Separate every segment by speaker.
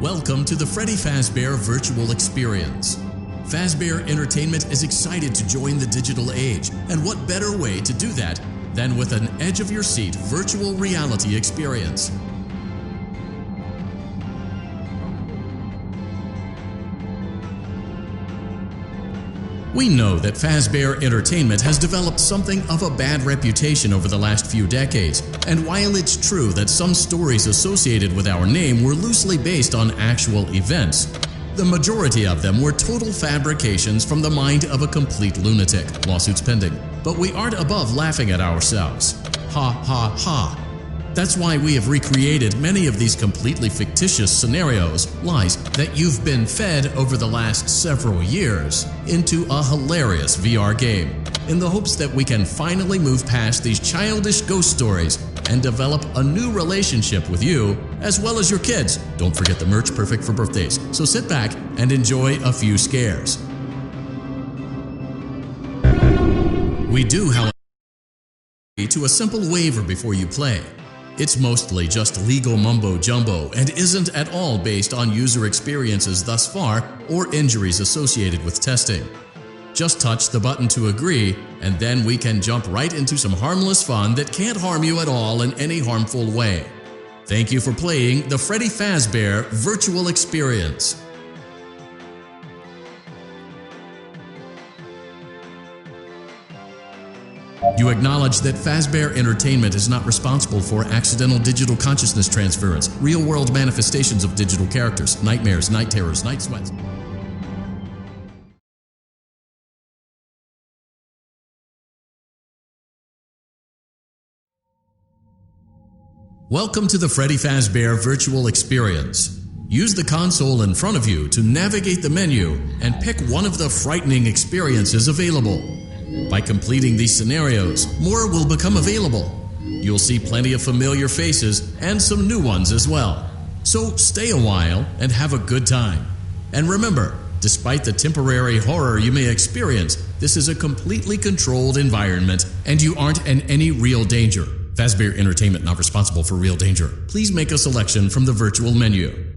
Speaker 1: Welcome to the Freddy Fazbear Virtual Experience. Fazbear Entertainment is excited to join the digital age, and what better way to do that than with an edge-of-your-seat virtual reality experience. We know that Fazbear Entertainment has developed something of a bad reputation over the last few decades, and while it's true that some stories associated with our name were loosely based on actual events, the majority of them were total fabrications from the mind of a complete lunatic, lawsuits pending. But we aren't above laughing at ourselves. Ha ha ha. That's why we have recreated many of these completely fictitious scenarios, lies, that you've been fed over the last several years into a hilarious VR game, in the hopes that we can finally move past these childish ghost stories and develop a new relationship with you, as well as your kids. Don't forget the merch, perfect for birthdays. So sit back and enjoy a few scares. We do, however, to a simple waiver before you play. It's mostly just legal mumbo-jumbo and isn't at all based on user experiences thus far or injuries associated with testing. Just touch the button to agree, and then we can jump right into some harmless fun that can't harm you at all in any harmful way. Thank you for playing the Freddy Fazbear Virtual Experience. You acknowledge that Fazbear Entertainment is not responsible for accidental digital consciousness transference, real-world manifestations of digital characters, nightmares, night terrors, night sweats. Welcome to the Freddy Fazbear Virtual Experience. Use the console in front of you to navigate the menu and pick one of the frightening experiences available. By completing these scenarios, more will become available. You'll see plenty of familiar faces and some new ones as well. So stay a while and have a good time. And remember, despite the temporary horror you may experience, this is a completely controlled environment and you aren't in any real danger. Fazbear Entertainment not responsible for real danger. Please make a selection from the virtual menu.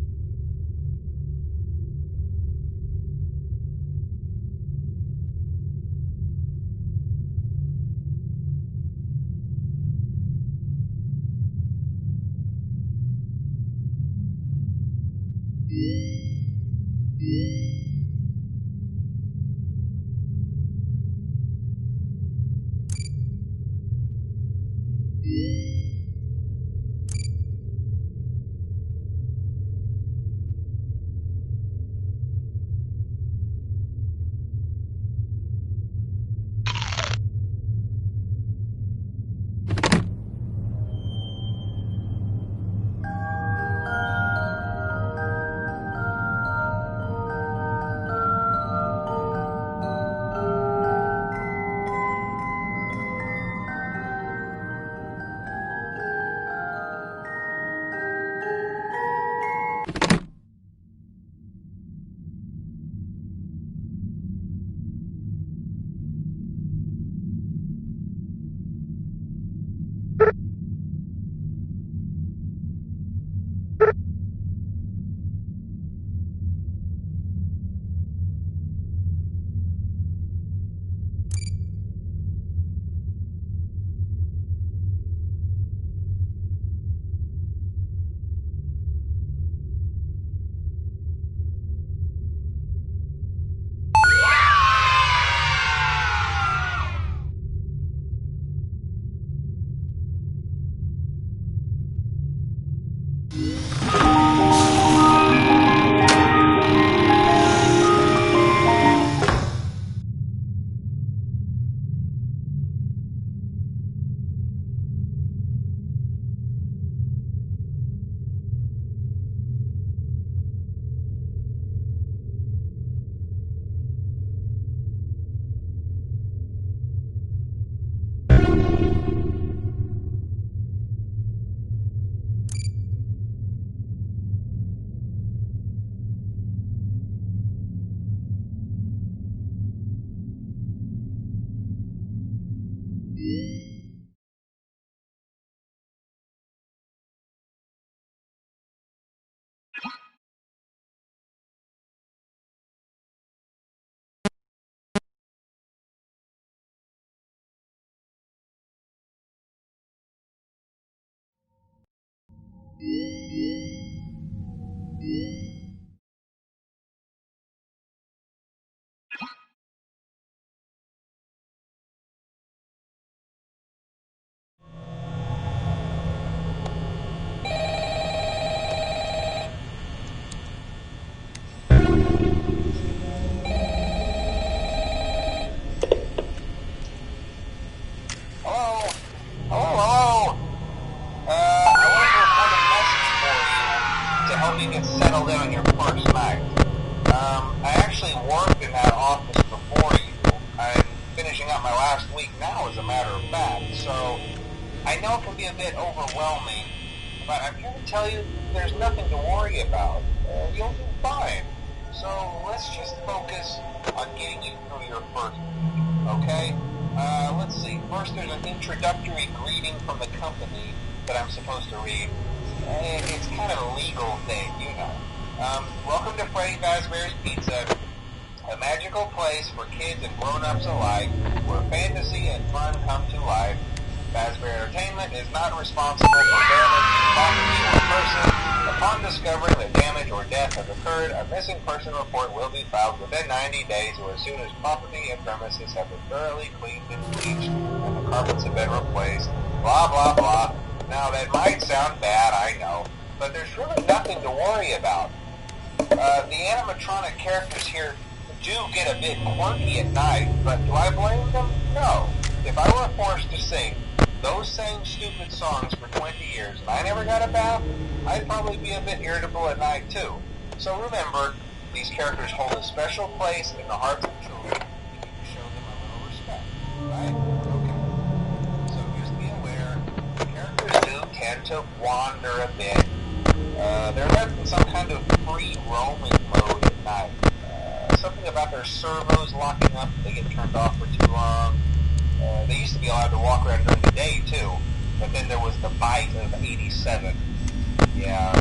Speaker 2: Introductory greeting from the company that I'm supposed to read. It's kind of a legal thing, you know. Welcome to Freddy Fazbear's Pizza, a magical place for kids and grown-ups alike, where fantasy and fun come to life. Fazbear Entertainment is not responsible for damage to property or person. Upon discovering that damage or death has occurred, a missing person report will be filed within 90 days or as soon as property and premises have been thoroughly cleaned and bleached and the carpets have been replaced. Blah, blah, blah. Now, that might sound bad, I know, but there's really nothing to worry about. The animatronic characters here do get a bit quirky at night, but do I blame them? No. If I were forced to sing those same stupid songs for 20 years and I never got a bath, I'd probably be a bit irritable at night too. So remember, these characters hold a special place in the hearts of children. You need to show them a little respect, right? Okay. So just be aware, the characters do tend to wander a bit. They're left in some kind of free roaming mode at night. Something about their servos locking up if they get turned off for too long. They used to be allowed to walk around during the day too, but then there was the bite of 87. Yeah,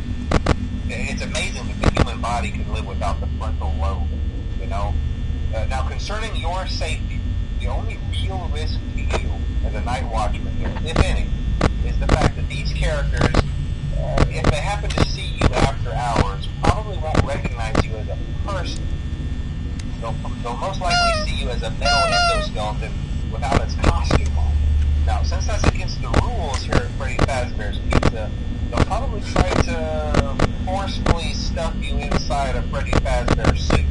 Speaker 2: it's amazing that the human body can live without the frontal lobe, you know. Now concerning your safety, the only real risk to you as a night watchman here, if any, is the fact that these characters, if they happen to see you after hours, probably won't recognize you as a person. They'll most likely see you as a metal endoskeleton without its costume on. Now, since that's against the rules here at Freddy Fazbear's Pizza, they'll probably try to forcefully stuff you inside a Freddy Fazbear suit.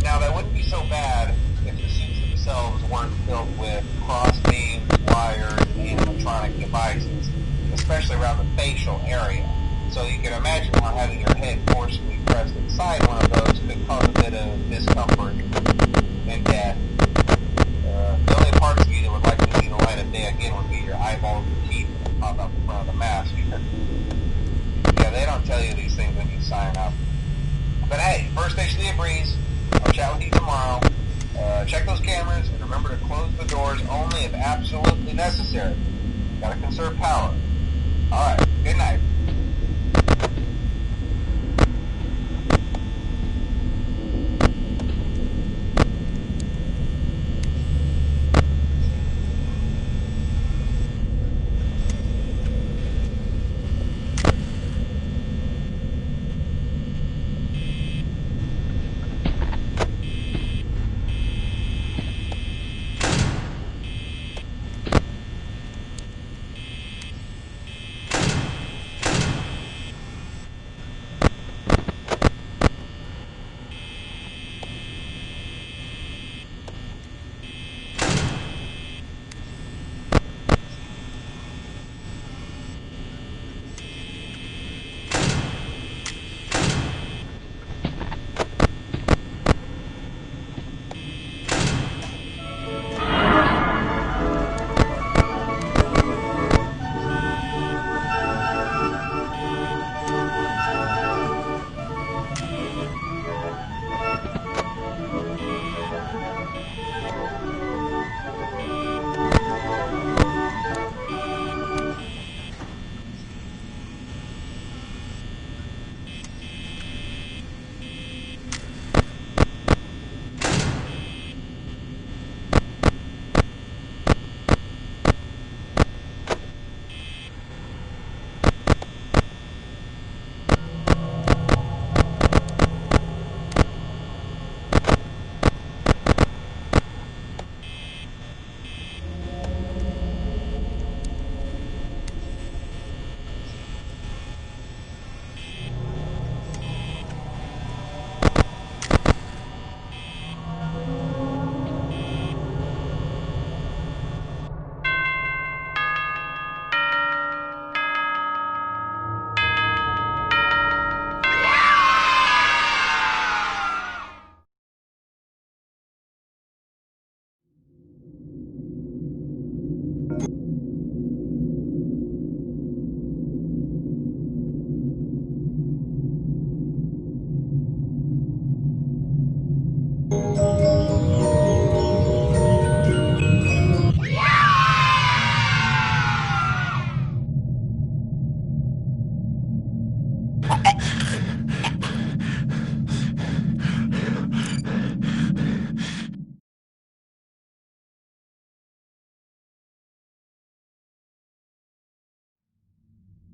Speaker 2: Now, that wouldn't be so bad if the suits themselves weren't filled with cross-beams, wires, and animatronic devices, especially around the facial area. So you can imagine how having your head forcefully pressed inside one of those could cause a bit of discomfort and death. The only parts of you that would likely see the light of day again would be your eyeballs and teeth that pop out the front of the mask. Yeah, they don't tell you these things when you sign up. But hey, first station of the breeze. I'll chat with you tomorrow. Check those cameras and remember to close the doors only if absolutely necessary. Gotta conserve power. Alright, good night.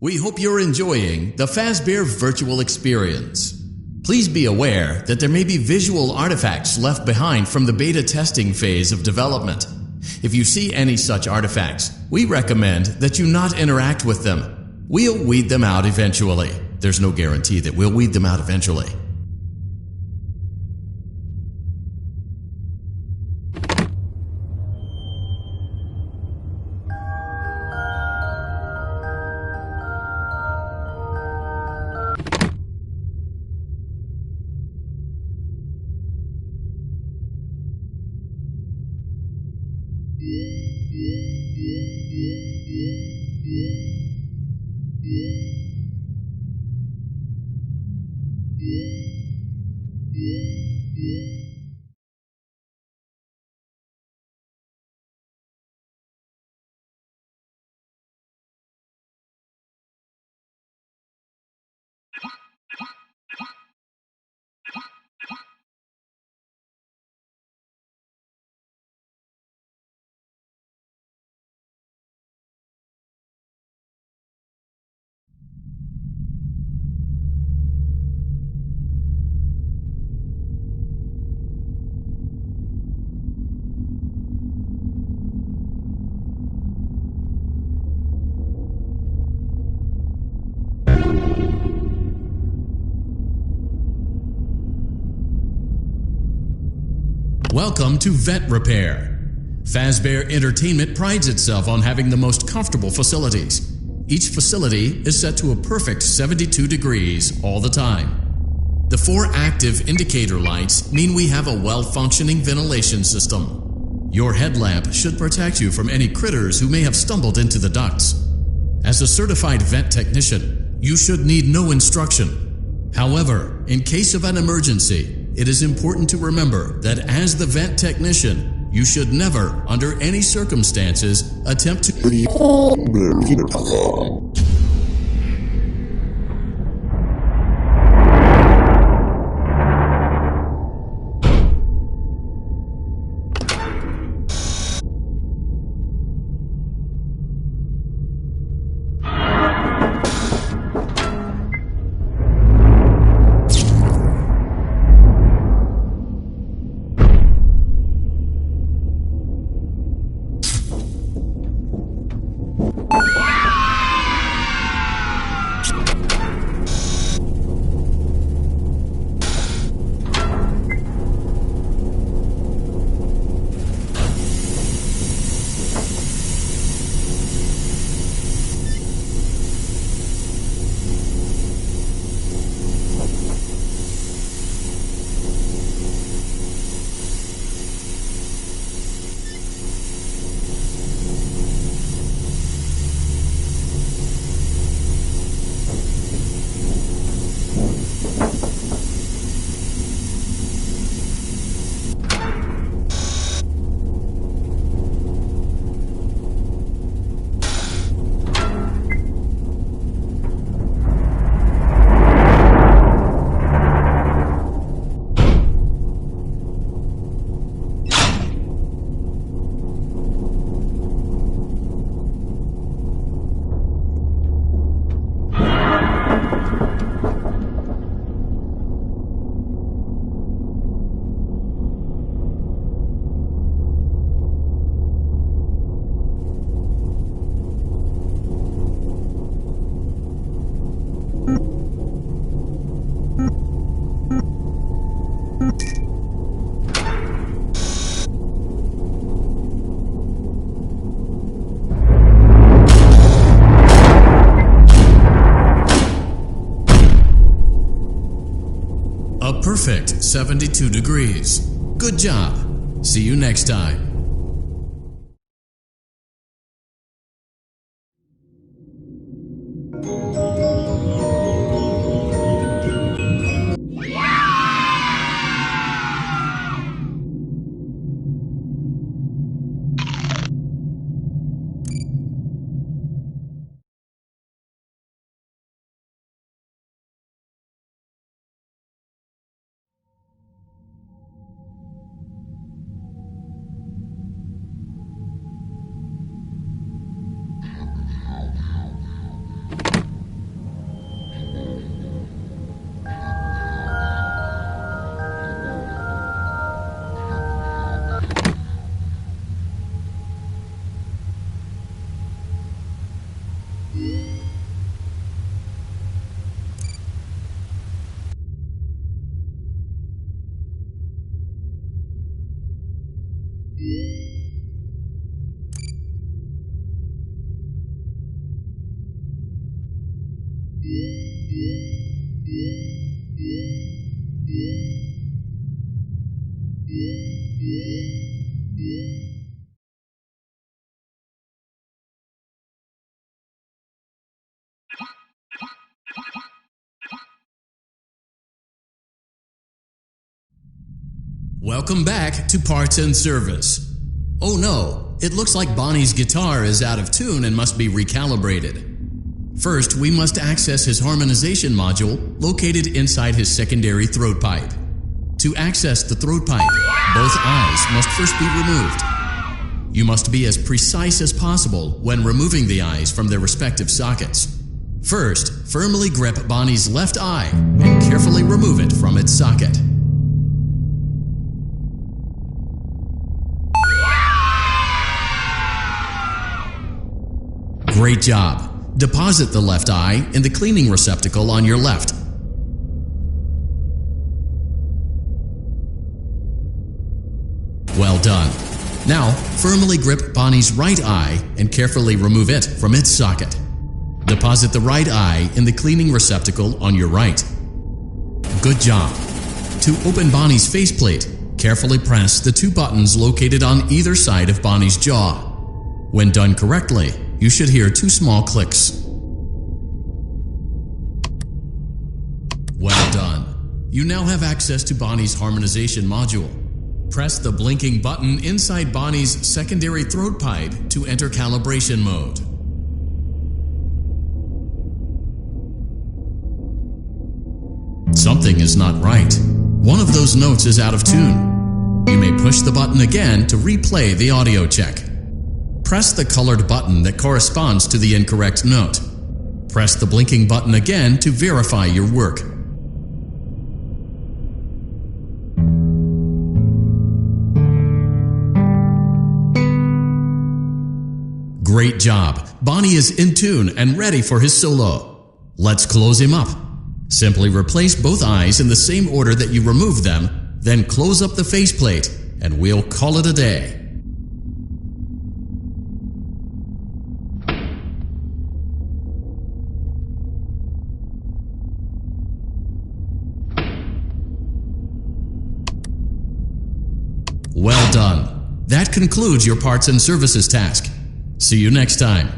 Speaker 1: We hope you're enjoying the Fazbear virtual experience. Please be aware that there may be visual artifacts left behind from the beta testing phase of development. If you see any such artifacts, we recommend that you not interact with them. We'll weed them out eventually. There's no guarantee that we'll weed them out eventually. Welcome to Vet Repair. Fazbear Entertainment prides itself on having the most comfortable facilities. Each facility is set to a perfect 72 degrees all the time. The 4 active indicator lights mean we have a well-functioning ventilation system. Your headlamp should protect you from any critters who may have stumbled into the ducts. As a certified vet technician, you should need no instruction. However, in case of an emergency, it is important to remember that as the vet technician, you should never, under any circumstances, attempt to perfect 72 degrees. Good job. See you next time. Welcome back to Parts and Service. Oh no, it looks like Bonnie's guitar is out of tune and must be recalibrated. First, we must access his harmonization module located inside his secondary throat pipe. To access the throat pipe, both eyes must first be removed. You must be as precise as possible when removing the eyes from their respective sockets. First, firmly grip Bonnie's left eye and carefully remove it from its socket. Great job! Deposit the left eye in the cleaning receptacle on your left. Well done. Now, firmly grip Bonnie's right eye and carefully remove it from its socket. Deposit the right eye in the cleaning receptacle on your right. Good job. To open Bonnie's faceplate, carefully press the two buttons located on either side of Bonnie's jaw. When done correctly, you should hear two small clicks. Well done. You now have access to Bonnie's harmonization module. Press the blinking button inside Bonnie's secondary throat pipe to enter calibration mode. Something is not right. One of those notes is out of tune. You may push the button again to replay the audio check. Press the colored button that corresponds to the incorrect note. Press the blinking button again to verify your work. Great job! Bonnie is in tune and ready for his solo. Let's close him up. Simply replace both eyes in the same order that you removed them, then close up the faceplate, and we'll call it a day. Well done. That concludes your parts and services task. See you next time.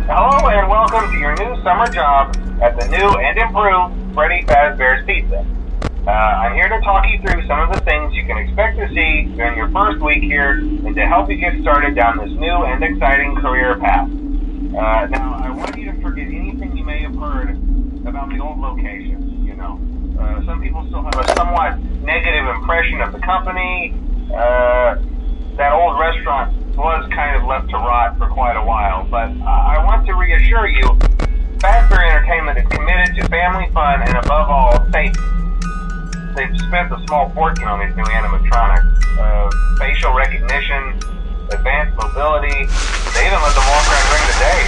Speaker 2: Hello and welcome to your new summer job at the new and improved Freddy Fazbear's Pizza. I'm here to talk you through some of the things you can expect to see during your first week here and to help you get started down this new and exciting career path. Now, I want you to forget anything you may have heard about the old location. You know, some people still have a somewhat negative impression of the company. That old restaurant was kind of left to rot for quite a while, but I want to reassure you, Fazbear Entertainment is committed to family fun and above all, safety. They've spent a small fortune on these new animatronics. Facial recognition, advanced mobility, they even let them walk around during the day.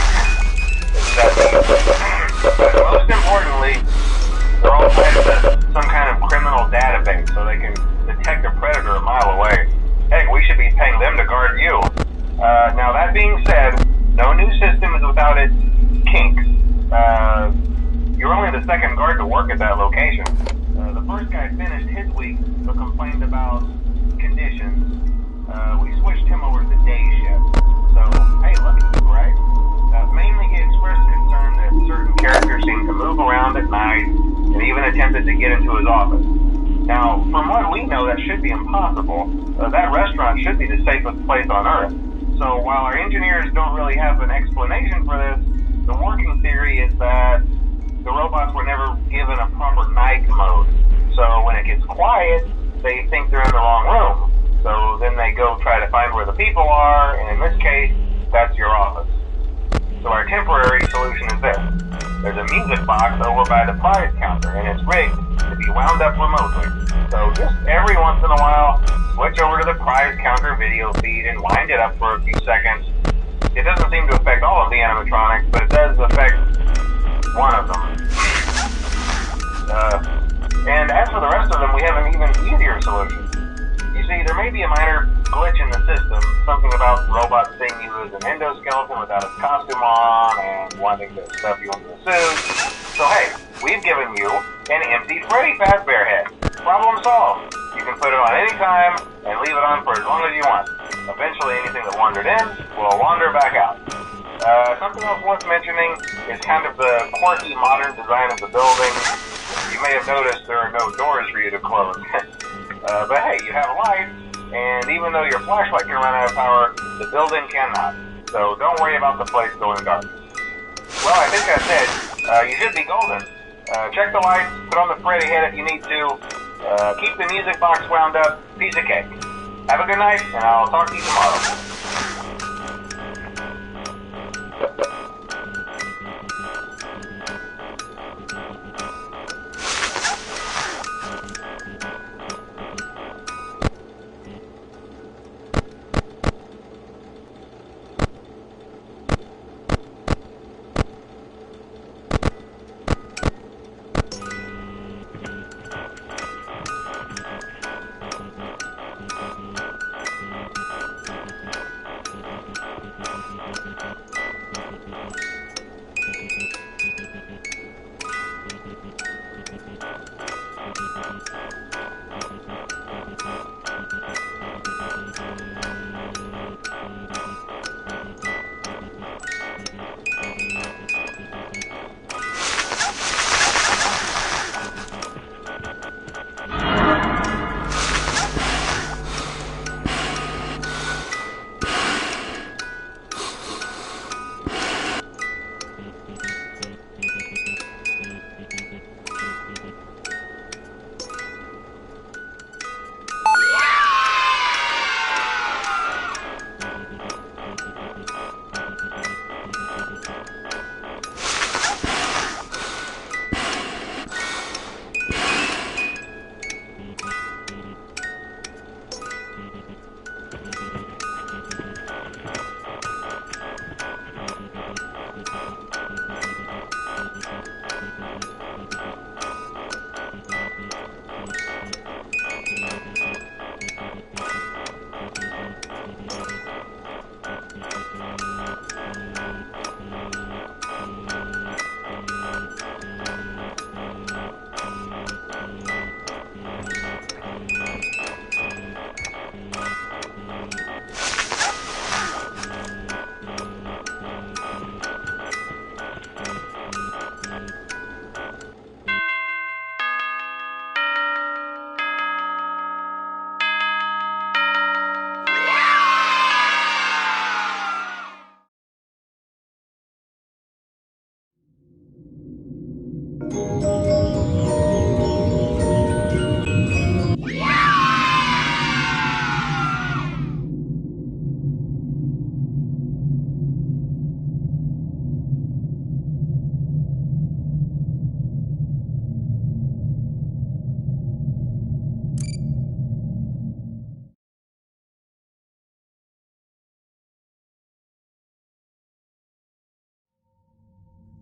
Speaker 2: But most importantly, they're all tied to some kind of criminal database so they can detect a predator a mile away. Heck, we should be paying them to guard you. Now that being said, no new system is without its kinks. You're only the second guard to work at that location. The first guy finished his week, but complained about conditions. We switched him over to the day shift. So, hey, lucky you, right? Mainly he expressed concern that certain characters seemed to move around at night and even attempted to get into his office. Now, from what we know, that should be impossible. That restaurant should be the safest place on Earth. So while our engineers don't really have an explanation for this, the working theory is that the robots were never given a proper night mode. So when it gets quiet, they think they're in the wrong room. So then they go try to find where the people are, and in this case, that's your office. So our temporary solution is this. There's a music box over by the prize counter, and it's rigged to be wound up remotely. So just every once in a while, switch over to the prize counter video feed and wind it up for a few seconds. It doesn't seem to affect all of the animatronics, but it does affect one of them. And as for the rest of them, we have an even easier solution. You see, there may be a minor glitch in the system, something about robots seeing you as an endoskeleton without a costume on and wanting to stuff you into a suit. So hey, we've given you an empty Freddy Fazbear head. Problem solved. You can put it on any time and leave it on for as long as you want. Eventually anything that wandered in will wander back out. Something else worth mentioning is kind of the quirky modern design of the building. You may have noticed there are no doors for you to close. But hey, you have lights, and even though your flashlight can run out of power, the building cannot. So don't worry about the place going dark. Well, I think that's it. You should be golden. Check the lights, put on the Freddy head if you need to. Keep the music box wound up. Piece of cake. Have a good night, and I'll talk to you tomorrow.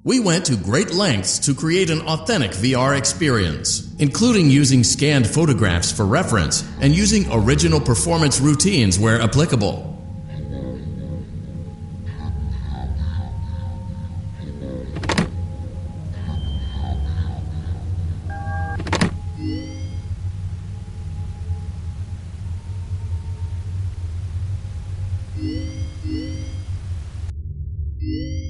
Speaker 1: We went to great lengths to create an authentic VR experience, including using scanned photographs for reference and using original performance routines where applicable.
Speaker 3: Yeah.